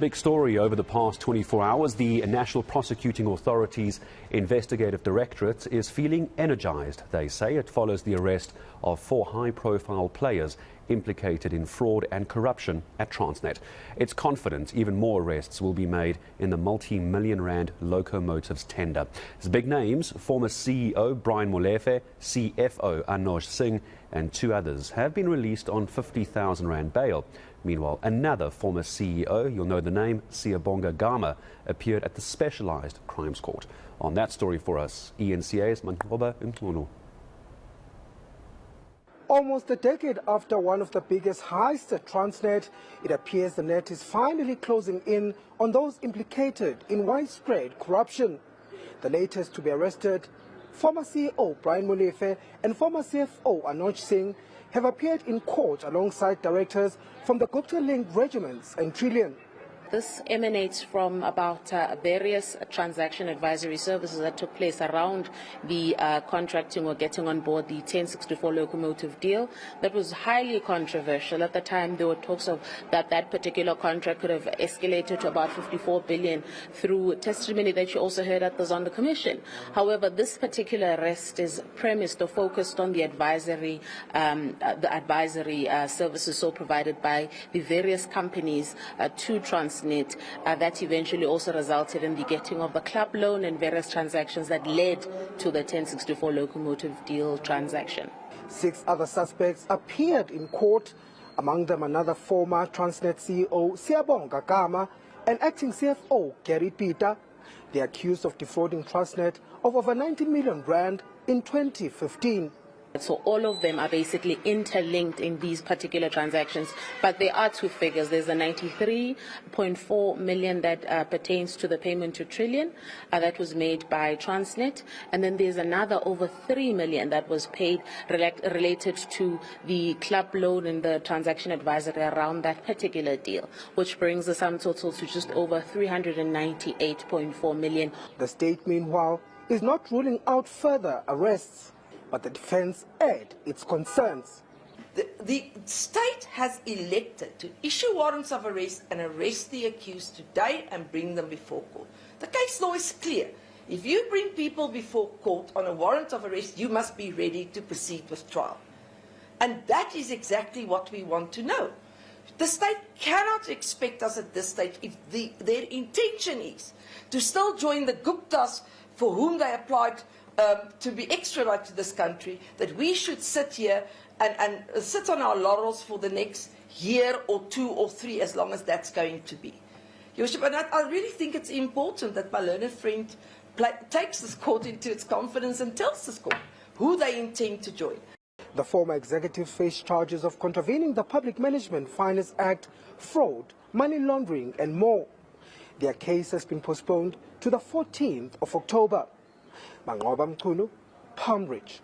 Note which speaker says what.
Speaker 1: Big story over the past 24 hours. The National Prosecuting Authority's Investigative Directorate is feeling energized. They say it follows the arrest of 4 high-profile players implicated in fraud and corruption at Transnet. It's confident even more arrests will be made in the multi-million rand locomotives tender. As big names, former CEO Brian Molefe, CFO Anuj Singh and 2 others have been released on 50,000 rand bail. Meanwhile, another former CEO, you'll know the name, Siyabonga Gama, appeared at the Specialized Crimes Court. On that story for us, eNCA's Manqoba Mchunu.
Speaker 2: Almost a decade after one of the biggest heists at Transnet, it appears the net is finally closing in on those implicated in widespread corruption. The latest to be arrested, former CEO Brian Molefe and former CFO Anuj Singh, have appeared in court alongside directors from the Gupta-linked regiments and Trillion.
Speaker 3: This emanates from about various transaction advisory services that took place around the contracting or getting on board the 1064 locomotive deal. That was highly controversial. At the time, there were talks of that particular contract could have escalated to about 54 billion through testimony that you also heard at the Zondo Commission. However, this particular arrest is premised or focused on the advisory services so provided by the various companies to Transnet. That eventually also resulted in the getting of the club loan and various transactions that led to the 1064 locomotive deal transaction.
Speaker 2: 6 other suspects appeared in court, among them another former Transnet CEO Siyabonga Gama and acting CFO Gary Peter. They are accused of defrauding Transnet of over 90 million rand in 2015.
Speaker 3: So all of them are basically interlinked in these particular transactions, but there are 2 figures. There's the 93.4 million that pertains to the payment to Trillion that was made by Transnet, and then there's another over 3 million that was paid related to the club loan and the transaction advisory around that particular deal, which brings the sum total to just over 398.4 million.
Speaker 2: The state, meanwhile, is not ruling out further arrests, but the defense aired its concerns.
Speaker 4: The state has elected to issue warrants of arrest and arrest the accused today and bring them before court. The case law is clear. If you bring people before court on a warrant of arrest, you must be ready to proceed with trial. And that is exactly what we want to know. The state cannot expect us at this stage, if their intention is to still join the Guptas for whom they applied to be extradited to this country, that we should sit here and sit on our laurels for the next year or 2 or 3, as long as that's going to be. Your Worship, and I really think it's important that my learned friend takes this court into its confidence and tells this court who they intend to join.
Speaker 2: The former executive faced charges of contravening the Public Management Finance Act, fraud, money laundering and more. Their case has been postponed to the 14th of October. Manqoba Mchunu, Palm Ridge.